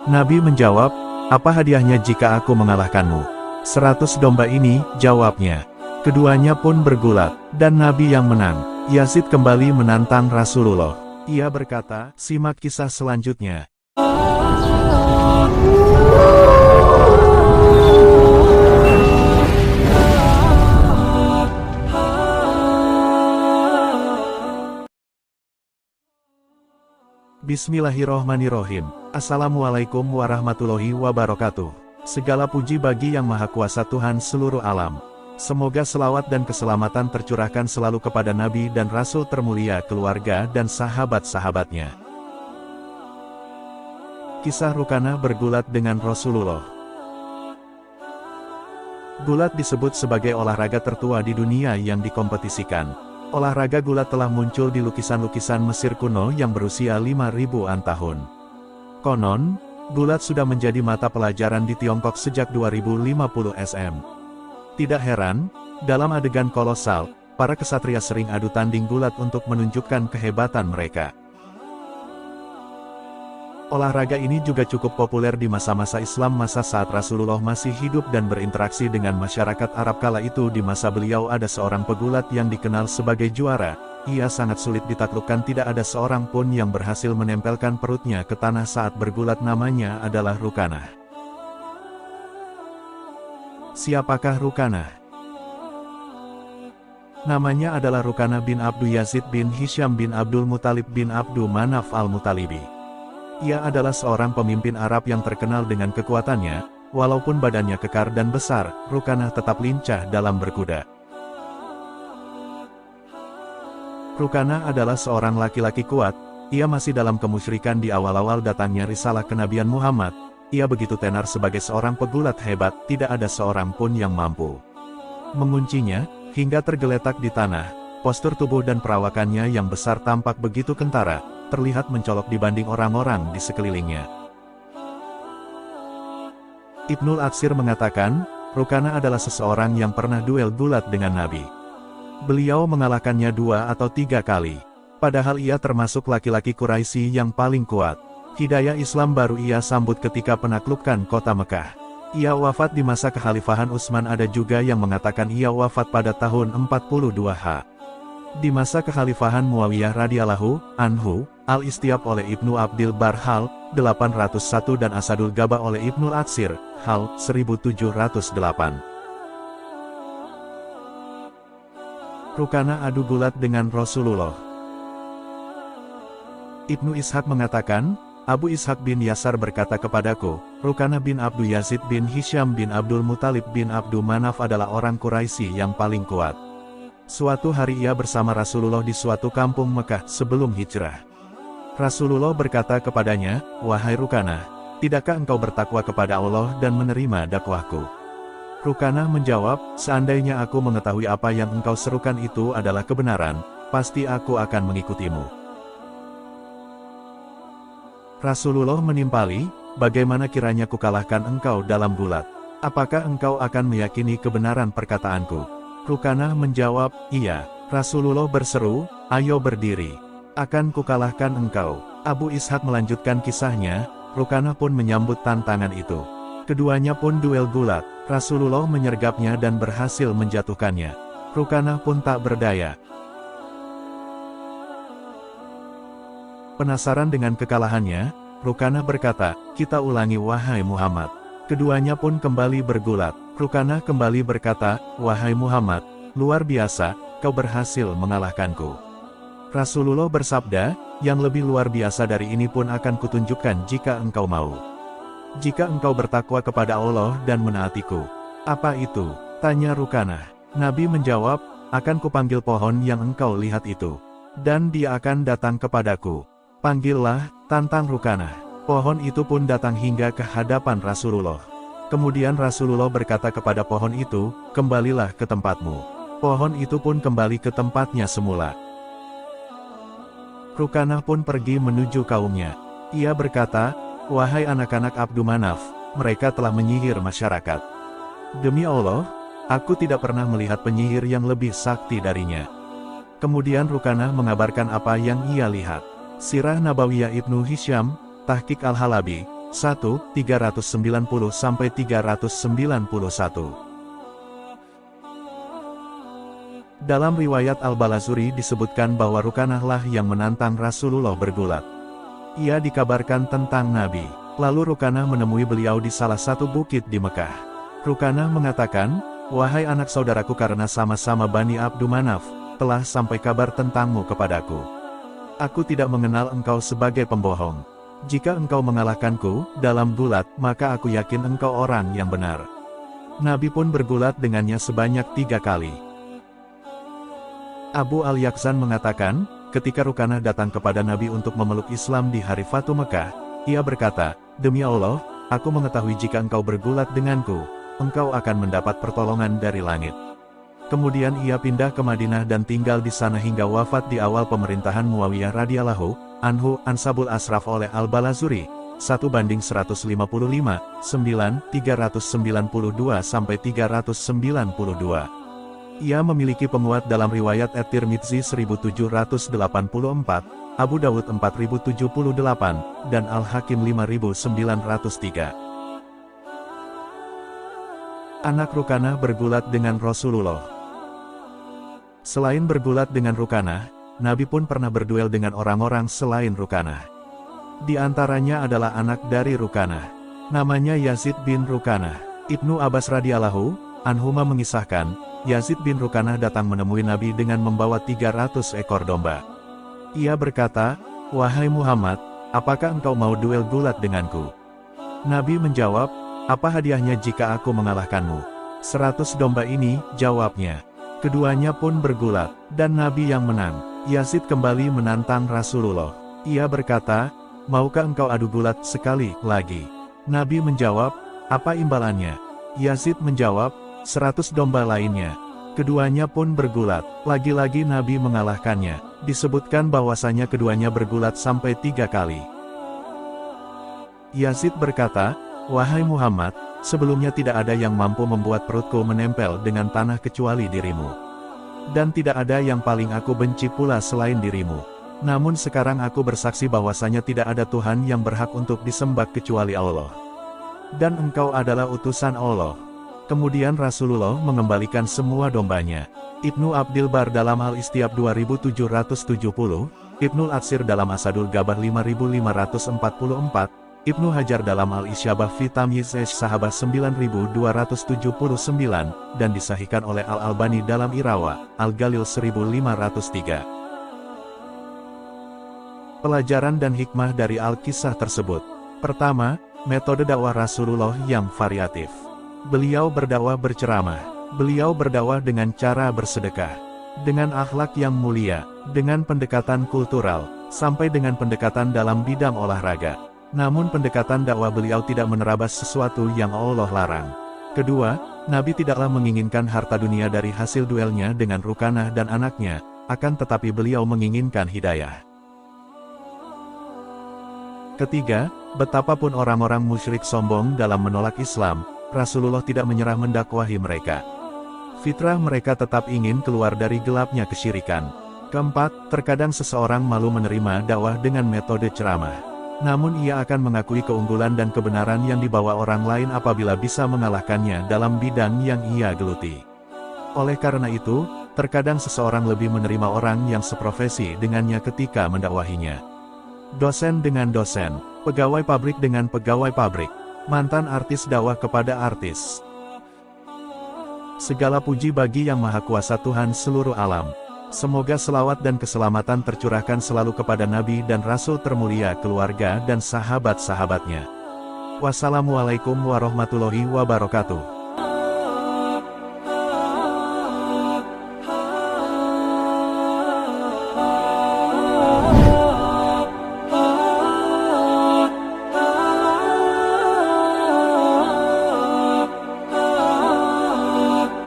Nabi menjawab, "Apa hadiahnya jika aku mengalahkanmu?" 100 domba ini, jawabnya. Keduanya pun bergulat, dan Nabi yang menang. Yazid kembali menantang Rasulullah. Ia berkata, simak kisah selanjutnya. Bismillahirrohmanirrohim. Assalamualaikum warahmatullahi wabarakatuh. Segala puji bagi Yang Maha Kuasa Tuhan seluruh alam. Semoga selawat dan keselamatan tercurahkan selalu kepada Nabi dan Rasul termulia, keluarga dan sahabat-sahabatnya. Kisah Rukanah bergulat dengan Rasulullah. Gulat disebut sebagai olahraga tertua di dunia yang dikompetisikan. Olahraga gulat telah muncul di lukisan-lukisan Mesir kuno yang berusia 5.000-an tahun. Konon, gulat sudah menjadi mata pelajaran di Tiongkok sejak 2050 SM. Tidak heran, dalam adegan kolosal, para kesatria sering adu tanding gulat untuk menunjukkan kehebatan mereka. Olahraga ini juga cukup populer di masa-masa Islam, masa saat Rasulullah masih hidup dan berinteraksi dengan masyarakat Arab kala itu. Di masa beliau ada seorang pegulat yang dikenal sebagai juara. Ia sangat sulit ditaklukkan, tidak ada seorang pun yang berhasil menempelkan perutnya ke tanah saat bergulat. Namanya adalah Rukanah. Siapakah Rukanah? Namanya adalah Rukanah bin Abdu Yazid bin Hisham bin Abdul Muthalib bin Abdu Manaf al-Muthalibi. Ia adalah seorang pemimpin Arab yang terkenal dengan kekuatannya. Walaupun badannya kekar dan besar, Rukanah tetap lincah dalam berkuda. Rukanah adalah seorang laki-laki kuat. Ia masih dalam kemusyrikan di awal-awal datangnya risalah kenabian Muhammad. Ia begitu tenar sebagai seorang pegulat hebat, tidak ada seorang pun yang mampu menguncinya, hingga tergeletak di tanah. Postur tubuh dan perawakannya yang besar tampak begitu kentara, terlihat mencolok dibanding orang-orang di sekelilingnya. Ibnul Atsir mengatakan, Rukanah adalah seseorang yang pernah duel gulat dengan Nabi. Beliau mengalahkannya 2 atau 3 kali. Padahal ia termasuk laki-laki Quraisy yang paling kuat. Hidayah Islam baru ia sambut ketika penaklukan kota Mekah. Ia wafat di masa kekhalifahan Utsman. Ada juga yang mengatakan ia wafat pada tahun 42 H. Di masa kekhalifahan Muawiyah radhiyallahu anhu, Al-Istiab oleh Ibnu Abdil Bar hal 801 dan Asadul Gaba oleh Ibnul Atsir hal 1708. Rukanah adu gulat dengan Rasulullah. Ibnu Ishaq mengatakan, Abu Ishaq bin Yasar berkata kepadaku, Rukanah bin Abdu Yazid bin Hisham bin Abdul Muthalib bin Abdu Manaf adalah orang Quraisy yang paling kuat. Suatu hari ia bersama Rasulullah di suatu kampung Mekah sebelum hijrah. Rasulullah berkata kepadanya, "Wahai Rukanah, tidakkah engkau bertakwa kepada Allah dan menerima dakwahku?" Rukanah menjawab, "Seandainya aku mengetahui apa yang engkau serukan itu adalah kebenaran, pasti aku akan mengikutimu." Rasulullah menimpali, "Bagaimana kiranya kukalahkan engkau dalam gulat? Apakah engkau akan meyakini kebenaran perkataanku?" Rukanah menjawab, "Iya." Rasulullah berseru, "Ayo berdiri. Akan kukalahkan engkau." Abu Ishaq melanjutkan kisahnya, Rukanah pun menyambut tantangan itu. Keduanya pun duel gulat. Rasulullah menyergapnya dan berhasil menjatuhkannya. Rukanah pun tak berdaya. Penasaran dengan kekalahannya, Rukanah berkata, "Kita ulangi wahai Muhammad." Keduanya pun kembali bergulat. Rukanah kembali berkata, "Wahai Muhammad, luar biasa, kau berhasil mengalahkanku." Rasulullah bersabda, "Yang lebih luar biasa dari ini pun akan kutunjukkan jika engkau mau. Jika engkau bertakwa kepada Allah dan menaatiku." "Apa itu?" tanya Rukanah. Nabi menjawab, "Akan kupanggil pohon yang engkau lihat itu. Dan dia akan datang kepadaku. Panggillah," tantang Rukanah. Pohon itu pun datang hingga ke hadapan Rasulullah. Kemudian Rasulullah berkata kepada pohon itu, "Kembalilah ke tempatmu." Pohon itu pun kembali ke tempatnya semula. Rukanah pun pergi menuju kaumnya. Ia berkata, "Wahai anak-anak Abdu Manaf, mereka telah menyihir masyarakat. Demi Allah, aku tidak pernah melihat penyihir yang lebih sakti darinya." Kemudian Rukanah mengabarkan apa yang ia lihat. Sirah Nabawiyah Ibnu Hisham, Tahqiq Al-Halabi, 1:390-391. Dalam riwayat Al-Balazuri disebutkan bahwa Rukanah lah yang menantang Rasulullah bergulat. Ia dikabarkan tentang Nabi. Lalu Rukanah menemui beliau di salah satu bukit di Mekah. Rukanah mengatakan, "Wahai anak saudaraku, karena sama-sama Bani Abdu Manaf, telah sampai kabar tentangmu kepadaku. Aku tidak mengenal engkau sebagai pembohong. Jika engkau mengalahkanku dalam gulat, maka aku yakin engkau orang yang benar." Nabi pun bergulat dengannya sebanyak 3 kali. Abu Al-Yaqzan mengatakan, ketika Rukanah datang kepada Nabi untuk memeluk Islam di hari Fatu Mekah, ia berkata, "Demi Allah, aku mengetahui jika engkau bergulat denganku, engkau akan mendapat pertolongan dari langit." Kemudian ia pindah ke Madinah dan tinggal di sana hingga wafat di awal pemerintahan Muawiyah radhiyallahu anhu. Ansabul Ashraf oleh Al-Balazuri, 1:155, 392-392. Ia memiliki penguat dalam riwayat At-Tirmidzi 1784, Abu Dawud 4078, dan Al-Hakim 5903. Anak Rukanah bergulat dengan Rasulullah. Selain bergulat dengan Rukanah, Nabi pun pernah berduel dengan orang-orang selain Rukanah. Di antaranya adalah anak dari Rukanah. Namanya Yazid bin Rukanah. Ibnu Abbas radhiyallahu anhuma mengisahkan, Yazid bin Rukanah datang menemui Nabi dengan membawa 300 ekor domba. Ia berkata, "Wahai Muhammad, apakah engkau mau duel gulat denganku?" Nabi menjawab, "Apa hadiahnya jika aku mengalahkanmu?" 100 domba ini, jawabnya. Keduanya pun bergulat, dan Nabi yang menang. Yazid kembali menantang Rasulullah. Ia berkata, "Maukah engkau adu gulat sekali lagi?" Nabi menjawab, "Apa imbalannya?" Yazid menjawab, 100 domba lainnya. Keduanya pun bergulat. Lagi-lagi Nabi mengalahkannya. Disebutkan bahwasanya keduanya bergulat sampai 3 kali. Yazid berkata, "Wahai Muhammad, sebelumnya tidak ada yang mampu membuat perutku menempel dengan tanah kecuali dirimu. Dan tidak ada yang paling aku benci pula selain dirimu. Namun sekarang aku bersaksi bahwasanya tidak ada Tuhan yang berhak untuk disembah kecuali Allah. Dan engkau adalah utusan Allah." Kemudian Rasulullah mengembalikan semua dombanya. Ibnu Abdil Bar dalam Al-Istiab 2770, Ibnul Atsir dalam Asadul Gabah 5544, Ibnu Hajar dalam Al-Isyabah fi Tamyiz Sahabah 9279, dan disahihkan oleh Al-Albani dalam Irawa, Al-Galil 1503. Pelajaran dan hikmah dari Al-Kisah tersebut. Pertama, metode dakwah Rasulullah yang variatif. Beliau berdakwah berceramah. Beliau berdakwah dengan cara bersedekah, dengan akhlak yang mulia, dengan pendekatan kultural, sampai dengan pendekatan dalam bidang olahraga. Namun pendekatan dakwah beliau tidak menerabas sesuatu yang Allah larang. Kedua, Nabi tidaklah menginginkan harta dunia dari hasil duelnya dengan Rukanah dan anaknya, akan tetapi beliau menginginkan hidayah. Ketiga, betapapun orang-orang musyrik sombong dalam menolak Islam, Rasulullah tidak menyerah mendakwahi mereka. Fitrah mereka tetap ingin keluar dari gelapnya kesyirikan. Keempat, terkadang seseorang malu menerima dakwah dengan metode ceramah. Namun ia akan mengakui keunggulan dan kebenaran yang dibawa orang lain apabila bisa mengalahkannya dalam bidang yang ia geluti. Oleh karena itu, terkadang seseorang lebih menerima orang yang seprofesi dengannya ketika mendakwahinya. Dosen dengan dosen, pegawai pabrik dengan pegawai pabrik, mantan artis dakwah kepada artis. Segala puji bagi Yang Maha Kuasa Tuhan seluruh alam. Semoga selawat dan keselamatan tercurahkan selalu kepada Nabi dan Rasul termulia, keluarga dan sahabat-sahabatnya. Wassalamualaikum warahmatullahi wabarakatuh.